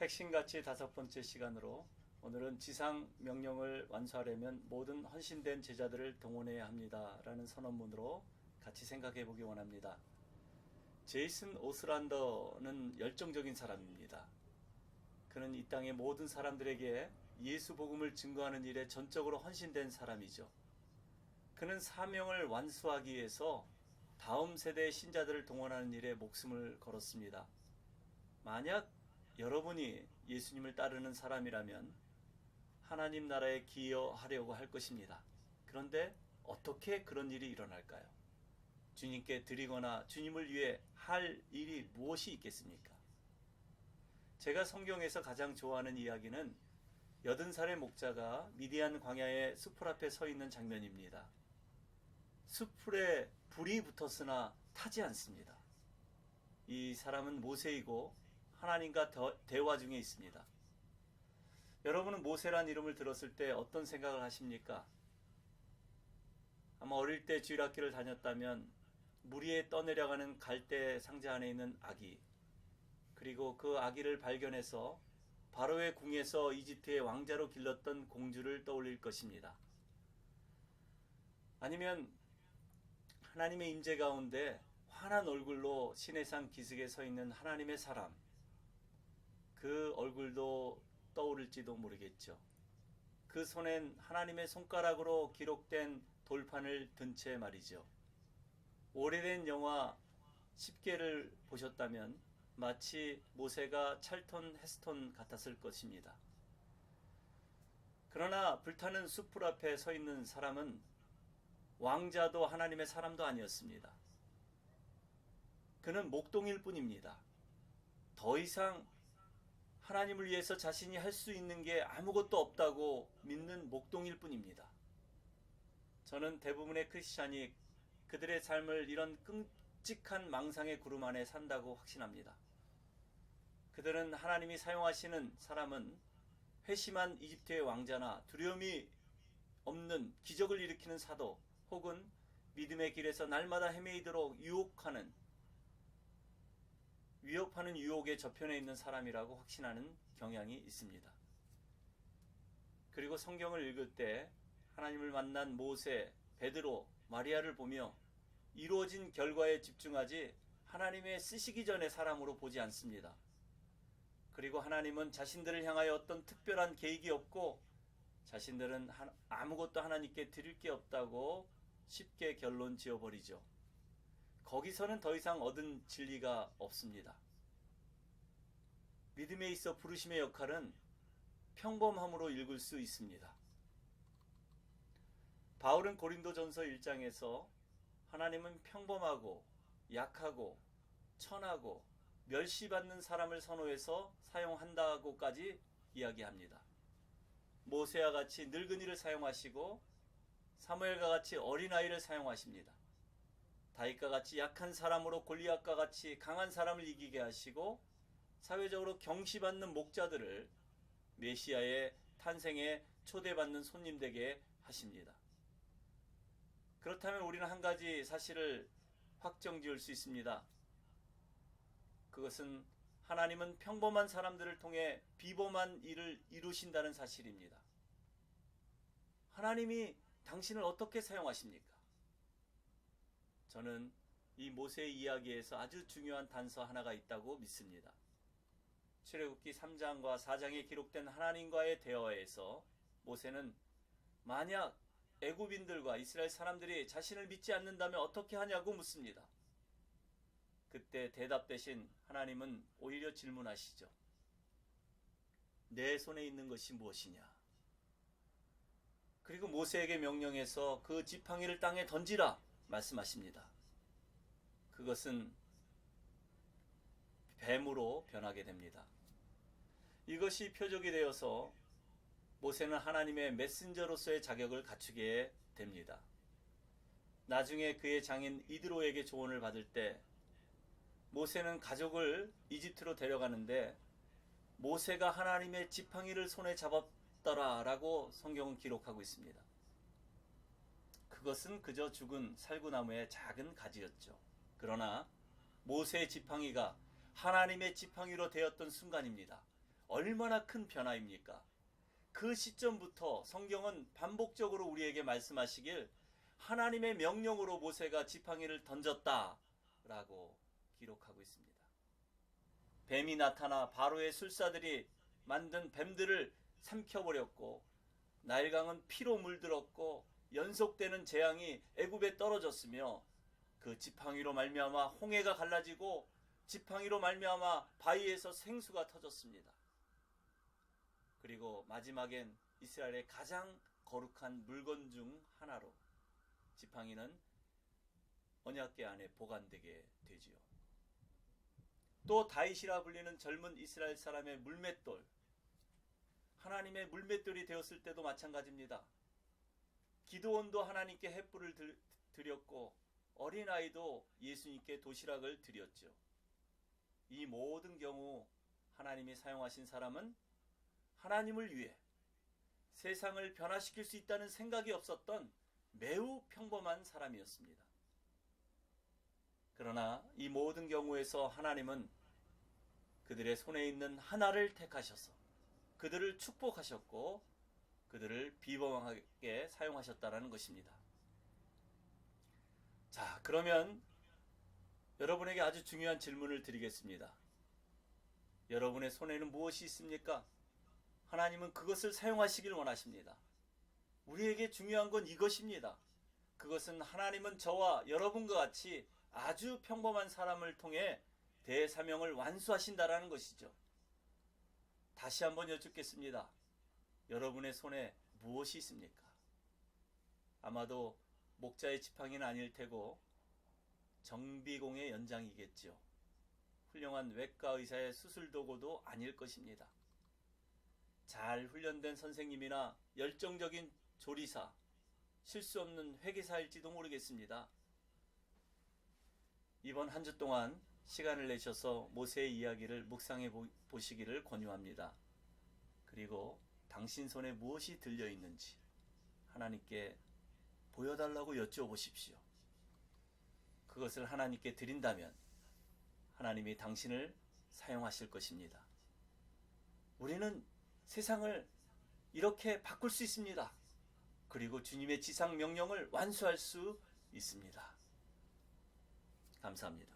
핵심가치 5번째 시간으로 오늘은 지상 명령을 완수하려면 모든 헌신된 제자들을 동원해야 합니다 라는 선언문으로 같이 생각해 보기 원합니다. 제이슨 오스란더는 열정적인 사람입니다. 그는 이 땅의 모든 사람들에게 예수 복음을 증거하는 일에 전적으로 헌신된 사람이죠. 그는 사명을 완수하기 위해서 다음 세대의 신자들을 동원하는 일에 목숨을 걸었습니다. 만약 여러분이 예수님을 따르는 사람이라면 하나님 나라에 기여하려고 할 것입니다. 그런데 어떻게 그런 일이 일어날까요? 주님께 드리거나 주님을 위해 할 일이 무엇이 있겠습니까? 제가 성경에서 가장 좋아하는 이야기는 80살의 목자가 미디안 광야의 숲풀 앞에 서 있는 장면입니다. 숲풀에 불이 붙었으나 타지 않습니다. 이 사람은 모세이고 하나님과 대화 중에 있습니다. 여러분은 모세란 이름을 들었을 때 어떤 생각을 하십니까? 아마 어릴 때 주일학교를 다녔다면 물 위에 떠내려가는 갈대 상자 안에 있는 아기, 그리고 그 아기를 발견해서 바로의 궁에서 이집트의 왕자로 길렀던 공주를 떠올릴 것입니다. 아니면 하나님의 임재 가운데 환한 얼굴로 시내산 기슭에 서 있는 하나님의 사람, 그 얼굴도 떠오를지도 모르겠죠. 그 손엔 하나님의 손가락으로 기록된 돌판을 든 채 말이죠. 오래된 영화 10개를 보셨다면 마치 모세가 찰턴 헤스턴 같았을 것입니다. 그러나 불타는 숲풀 앞에 서 있는 사람은 왕자도 하나님의 사람도 아니었습니다. 그는 목동일 뿐입니다. 더 이상 하나님을 위해서 자신이 할 수 있는 게 아무것도 없다고 믿는 목동일 뿐입니다. 저는 대부분의 크리스찬이 그들의 삶을 이런 끔찍한 망상의 구름 안에 산다고 확신합니다. 그들은 하나님이 사용하시는 사람은 회심한 이집트의 왕자나 두려움이 없는 기적을 일으키는 사도, 혹은 믿음의 길에서 날마다 헤매이도록 위협하는 유혹의 저편에 있는 사람이라고 확신하는 경향이 있습니다. 그리고 성경을 읽을 때 하나님을 만난 모세, 베드로, 마리아를 보며 이루어진 결과에 집중하지 하나님의 쓰시기 전의 사람으로 보지 않습니다. 그리고 하나님은 자신들을 향하여 어떤 특별한 계획이 없고 자신들은 아무것도 하나님께 드릴 게 없다고 쉽게 결론 지어버리죠. 거기서는 더 이상 얻은 진리가 없습니다. 믿음에 있어 부르심의 역할은 평범함으로 읽을 수 있습니다. 바울은 고린도전서 1장에서 하나님은 평범하고 약하고 천하고 멸시받는 사람을 선호해서 사용한다고까지 이야기합니다. 모세와 같이 늙은이를 사용하시고 사무엘과 같이 어린아이를 사용하십니다. 다윗과 같이 약한 사람으로 골리앗과 같이 강한 사람을 이기게 하시고 사회적으로 경시받는 목자들을 메시아의 탄생에 초대받는 손님 되게 하십니다. 그렇다면 우리는 한 가지 사실을 확정지을 수 있습니다. 그것은 하나님은 평범한 사람들을 통해 비범한 일을 이루신다는 사실입니다. 하나님이 당신을 어떻게 사용하십니까? 저는 이 모세의 이야기에서 아주 중요한 단서 하나가 있다고 믿습니다. 출애굽기 3장과 4장에 기록된 하나님과의 대화에서 모세는 만약 애굽인들과 이스라엘 사람들이 자신을 믿지 않는다면 어떻게 하냐고 묻습니다. 그때 대답 대신 하나님은 오히려 질문하시죠. 내 손에 있는 것이 무엇이냐? 그리고 모세에게 명령해서 그 지팡이를 땅에 던지라 말씀하십니다. 그것은 뱀으로 변하게 됩니다. 이것이 표적이 되어서 모세는 하나님의 메신저로서의 자격을 갖추게 됩니다. 나중에 그의 장인 이드로에게 조언을 받을 때 모세는 가족을 이집트로 데려가는데 모세가 하나님의 지팡이를 손에 잡았더라 라고 성경은 기록하고 있습니다. 그것은 그저 죽은 살구나무의 작은 가지였죠. 그러나 모세의 지팡이가 하나님의 지팡이로 되었던 순간입니다. 얼마나 큰 변화입니까? 그 시점부터 성경은 반복적으로 우리에게 말씀하시길 하나님의 명령으로 모세가 지팡이를 던졌다라고 기록하고 있습니다. 뱀이 나타나 바로의 술사들이 만든 뱀들을 삼켜버렸고 나일강은 피로 물들었고 연속되는 재앙이 애굽에 떨어졌으며 그 지팡이로 말미암아 홍해가 갈라지고 지팡이로 말미암아 바위에서 생수가 터졌습니다. 그리고 마지막엔 이스라엘의 가장 거룩한 물건 중 하나로 지팡이는 언약궤 안에 보관되게 되지요. 또 다윗이라 불리는 젊은 이스라엘 사람의 물맷돌, 하나님의 물맷돌이 되었을 때도 마찬가지입니다. 기드온도 하나님께 횃불을 드렸고 어린아이도 예수님께 도시락을 드렸죠. 이 모든 경우 하나님이 사용하신 사람은 하나님을 위해 세상을 변화시킬 수 있다는 생각이 없었던 매우 평범한 사람이었습니다. 그러나 이 모든 경우에서 하나님은 그들의 손에 있는 하나를 택하셔서 그들을 축복하셨고 그들을 비범하게 사용하셨다는 것입니다. 자, 그러면 여러분에게 아주 중요한 질문을 드리겠습니다. 여러분의 손에는 무엇이 있습니까? 하나님은 그것을 사용하시길 원하십니다. 우리에게 중요한 건 이것입니다. 그것은 하나님은 저와 여러분과 같이 아주 평범한 사람을 통해 대사명을 완수하신다라는 것이죠. 다시 한번 여쭙겠습니다. 여러분의 손에 무엇이 있습니까? 아마도 목자의 지팡이는 아닐 테고 정비공의 연장이겠죠. 훌륭한 외과 의사의 수술 도구도 아닐 것입니다. 잘 훈련된 선생님이나 열정적인 조리사, 실수 없는 회계사일지도 모르겠습니다. 이번 한 주 동안 시간을 내셔서 모세의 이야기를 묵상해 보시기를 권유합니다. 그리고 당신 손에 무엇이 들려있는지 하나님께 보여달라고 여쭤보십시오. 그것을 하나님께 드린다면 하나님이 당신을 사용하실 것입니다. 우리는 세상을 이렇게 바꿀 수 있습니다. 그리고 주님의 지상 명령을 완수할 수 있습니다. 감사합니다.